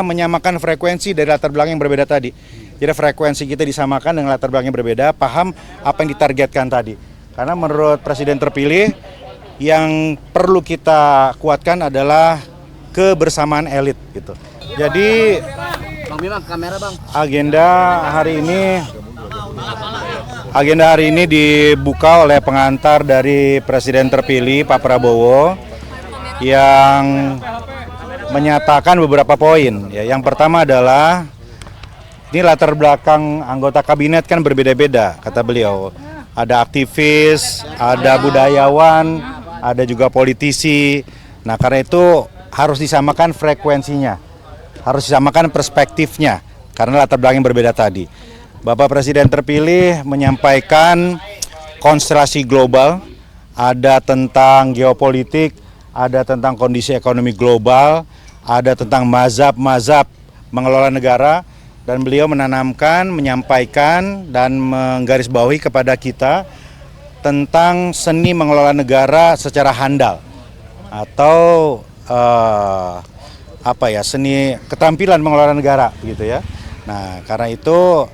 Menyamakan frekuensi dari latar belakang yang berbeda tadi. Jadi frekuensi kita disamakan dengan latar belakang yang berbeda, paham apa yang ditargetkan tadi. Karena menurut Presiden terpilih, yang perlu kita kuatkan adalah kebersamaan elit gitu. Jadi agenda hari ini dibuka oleh pengantar dari Presiden terpilih Pak Prabowo yang menyatakan beberapa poin. Ya, yang pertama adalah ini latar belakang anggota kabinet kan berbeda-beda, kata beliau. Ada aktivis, ada budayawan, ada juga politisi. Nah, karena itu harus disamakan frekuensinya, harus disamakan perspektifnya, karena latar belakang yang berbeda tadi. Bapak Presiden terpilih menyampaikan konstelasi global, ada tentang geopolitik, ada tentang kondisi ekonomi global, ada tentang mazhab-mazhab mengelola negara, dan beliau menyampaikan dan menggarisbawahi kepada kita tentang seni mengelola negara secara handal atau seni keterampilan mengelola negara gitu ya. Nah, karena itu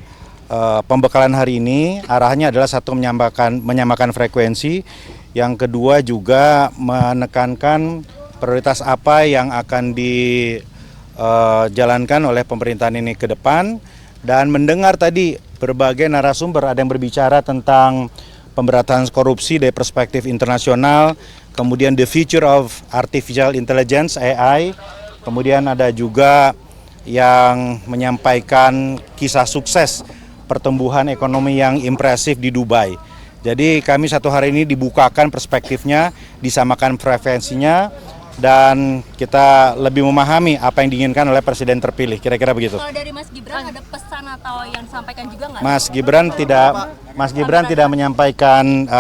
pembekalan hari ini arahnya adalah satu menyamakan frekuensi, yang kedua juga menekankan prioritas apa yang akan dijalankan oleh pemerintahan ini ke depan, dan mendengar tadi berbagai narasumber, ada yang berbicara tentang pemberantasan korupsi dari perspektif internasional, kemudian the future of artificial intelligence AI, kemudian ada juga yang menyampaikan kisah sukses pertumbuhan ekonomi yang impresif di Dubai. Jadi kami satu hari ini dibukakan perspektifnya, disamakan frekuensinya, dan kita lebih memahami apa yang diinginkan oleh Presiden terpilih, kira-kira begitu. Kalau dari Mas Gibran ada pesan atau yang disampaikan juga nggak? Mas Gibran tidak menyampaikan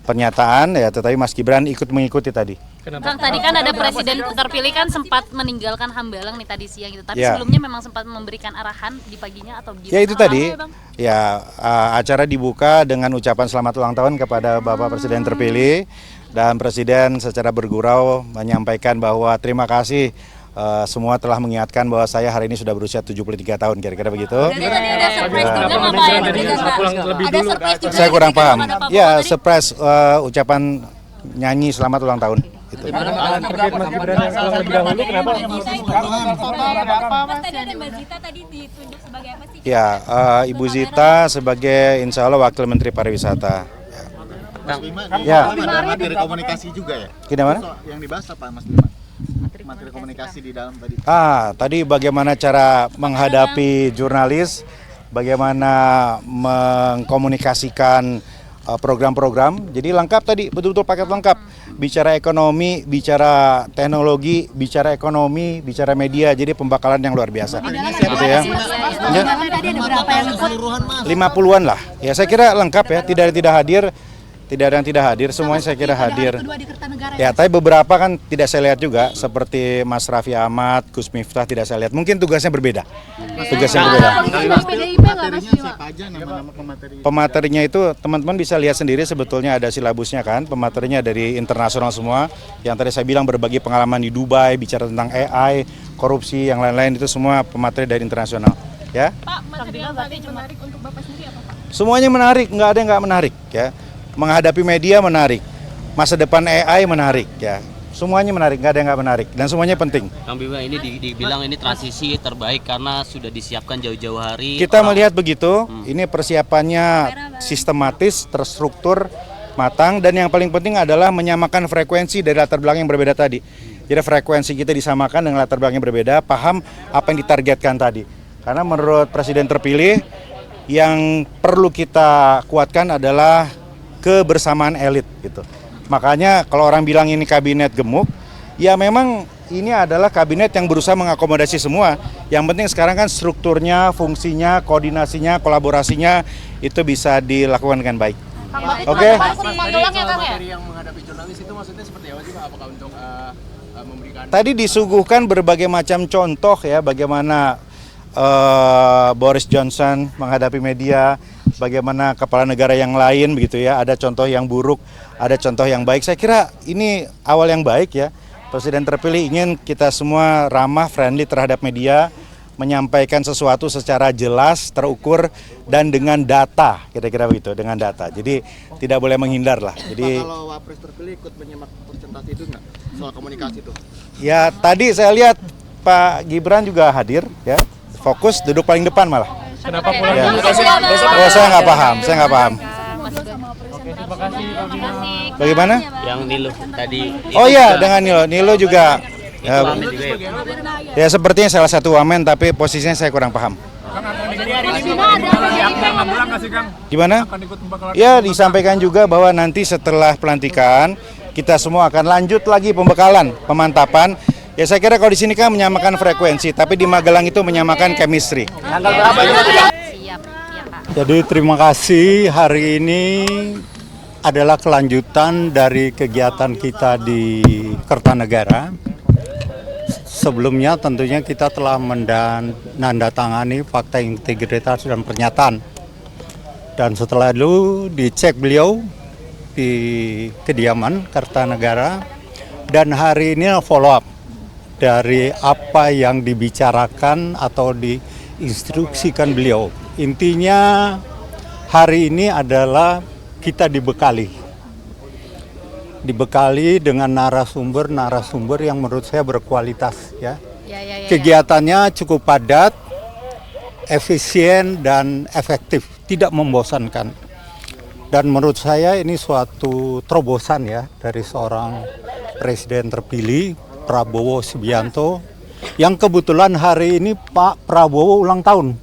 pernyataan ya, tetapi Mas Gibran ikut mengikuti tadi. Bang, tadi kan ada Presiden terpilih kan sempat meninggalkan Hambalang nih tadi siang gitu, tapi ya, sebelumnya memang sempat memberikan arahan di paginya atau gimana? Ya itu tadi, ya acara dibuka dengan ucapan selamat ulang tahun kepada Bapak Presiden terpilih, dan Presiden secara bergurau menyampaikan bahwa terima kasih semua telah mengingatkan bahwa saya hari ini sudah berusia 73 tahun, kira-kira begitu. Jadi tadi ada surprise juga nggak Pak? Ada surprise juga. Saya kurang paham. Ya, surprise ucapan nyanyi selamat ulang tahun. Itu. Terkait Mas Gibran yang pulang lebih dahulu, kenapa? Tadi ada Mbak Zita tadi ditunjuk sebagai apa sih? Ya, Ibu Zita sebagai insya Allah Wakil Menteri Pariwisata. Mas Bima, ya. materi komunikasi juga ya? Gimana? Yang dibahas apa Mas Bima? Materi komunikasi di dalam tadi. Tadi bagaimana cara menghadapi jurnalis, bagaimana mengkomunikasikan program-program. Jadi lengkap tadi, betul-betul paket lengkap. Bicara ekonomi, bicara teknologi, bicara ekonomi, bicara media. Jadi pembakalan yang luar biasa. Gitu ya. Ya. 50-an lah. Ya, saya kira lengkap ya, tidak ada yang tidak hadir, semuanya saya kira hadir. Ya, tapi beberapa kan tidak saya lihat juga, seperti Mas Raffi Ahmad, Gus Miftah tidak saya lihat. Mungkin tugasnya berbeda. Pematerinya itu teman-teman bisa lihat sendiri, sebetulnya ada silabusnya kan. Pematerinya dari internasional semua. Yang tadi saya bilang berbagi pengalaman di Dubai, bicara tentang AI, korupsi, yang lain-lain itu semua pemateri dari internasional. Ya. Pak, materi yang paling menarik untuk Bapak sendiri apa Pak? Semuanya menarik, nggak ada yang nggak menarik ya. Menghadapi media menarik, masa depan AI menarik ya, semuanya menarik, nggak ada yang nggak menarik, dan semuanya penting. Kang Bima, ini dibilang ini transisi terbaik karena sudah disiapkan jauh-jauh hari. Kita melihat begitu, ini persiapannya sistematis, terstruktur, matang, dan yang paling penting adalah menyamakan frekuensi dari latar belakang yang berbeda tadi. Jadi frekuensi kita disamakan dengan latar belakang yang berbeda, paham apa yang ditargetkan tadi. Karena menurut Presiden terpilih, yang perlu kita kuatkan adalah kebersamaan elit gitu. Makanya kalau orang bilang ini kabinet gemuk, ya memang ini adalah kabinet yang berusaha mengakomodasi semua. Yang penting sekarang kan strukturnya, fungsinya, koordinasinya, kolaborasinya itu bisa dilakukan dengan baik. Oke. Materi yang menghadapi jurnalis itu maksudnya seperti apa sih Pak? Apakah untuk memberikan? Tadi disuguhkan berbagai macam contoh ya, bagaimana Boris Johnson menghadapi media, bagaimana kepala negara yang lain begitu ya, ada contoh yang buruk, ada contoh yang baik. Saya kira ini awal yang baik ya. Presiden terpilih ingin kita semua ramah, friendly terhadap media, menyampaikan sesuatu secara jelas, terukur, dan dengan data, kira-kira begitu, dengan data. Jadi tidak boleh menghindar lah. Jadi Kalau Wapres terpilih ikut menyimak presentasi itu nggak? Soal komunikasi itu? ya tadi saya lihat Pak Gibran juga hadir, ya, fokus duduk paling depan malah. Kenapa pulang? Ya. Terima Oh, saya nggak paham, Terima kasih, Pak Bima. Bagaimana? Yang Nilo tadi. Oh iya, dengan Nilo. Nilo juga Wamen juga ya. ya sepertinya salah satu wamen, tapi posisinya saya kurang paham. Gimana? Ya disampaikan juga bahwa nanti setelah pelantikan kita semua akan lanjut lagi pembekalan, pemantapan. Ya saya kira kalau di sini kan menyamakan frekuensi, tapi di Magelang itu menyamakan chemistry. Siap, ya Pak. Jadi terima kasih, hari ini adalah kelanjutan dari kegiatan kita di Kertanegara. Sebelumnya tentunya kita telah menandatangani fakta integritas dan pernyataan. Dan setelah itu dicek beliau di kediaman Kertanegara, dan hari ini follow up dari apa yang dibicarakan atau diinstruksikan beliau. Intinya hari ini adalah kita dibekali dengan narasumber yang menurut saya berkualitas, ya. Kegiatannya cukup padat, efisien dan efektif, tidak membosankan. Dan menurut saya ini suatu terobosan ya dari seorang presiden terpilih Prabowo Subianto, yang kebetulan hari ini Pak Prabowo ulang tahun.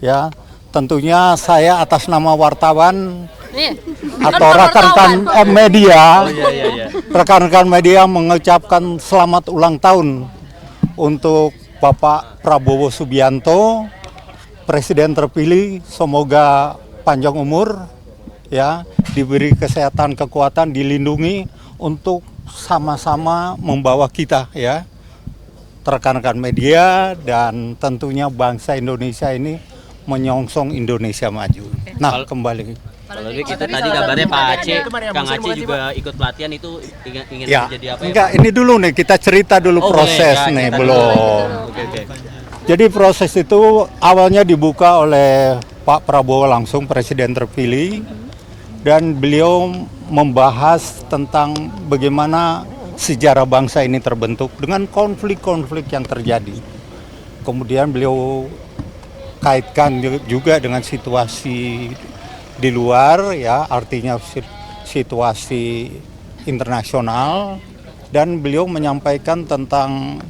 Ya, tentunya saya atas nama wartawan atau rekan-rekan media, rekan-rekan media mengucapkan selamat ulang tahun untuk Bapak Prabowo Subianto, presiden terpilih. Semoga panjang umur, ya, diberi kesehatan, kekuatan, dilindungi untuk sama-sama membawa kita, ya, rekan-rekan media dan tentunya bangsa Indonesia ini menyongsong Indonesia maju. Nah, kembali. Kalau kita tadi kabarnya Pak Aceh, Kang Aceh juga ikut pelatihan, itu ingin Ya, menjadi apa ya? enggak, ini dulu nih kita cerita dulu proses nih, belum. Oke. Jadi proses itu awalnya dibuka oleh Pak Prabowo langsung, presiden terpilih, dan beliau membahas tentang bagaimana sejarah bangsa ini terbentuk dengan konflik-konflik yang terjadi. Kemudian beliau kaitkan juga dengan situasi di luar, ya, artinya situasi internasional, dan beliau menyampaikan tentang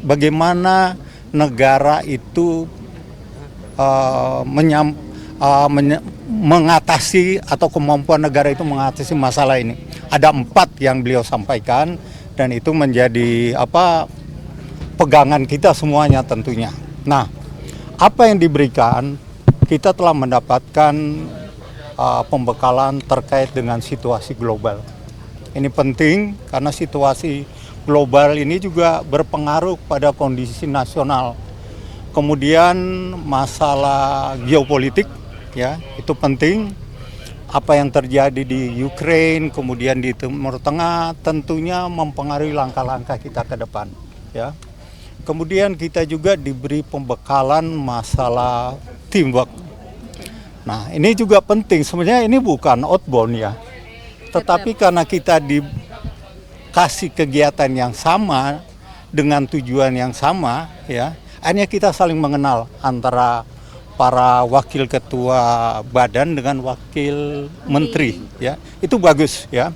bagaimana negara itu mengatasi atau kemampuan negara itu mengatasi masalah ini. Ada 4 yang beliau sampaikan, dan itu menjadi pegangan kita semuanya tentunya. Nah, apa yang diberikan, kita telah mendapatkan pembekalan terkait dengan situasi global. Ini penting karena situasi global ini juga berpengaruh pada kondisi nasional. Kemudian masalah geopolitik, ya, itu penting. Apa yang terjadi di Ukraina, kemudian di Timur Tengah, tentunya mempengaruhi langkah-langkah kita ke depan, ya. Kemudian kita juga diberi pembekalan masalah teamwork. Nah, ini juga penting. Sebenarnya ini bukan outbound, ya, tetapi karena kita dikasih kegiatan yang sama dengan tujuan yang sama, ya, akhirnya kita saling mengenal antara para wakil ketua badan dengan wakil menteri, ya, itu bagus, ya.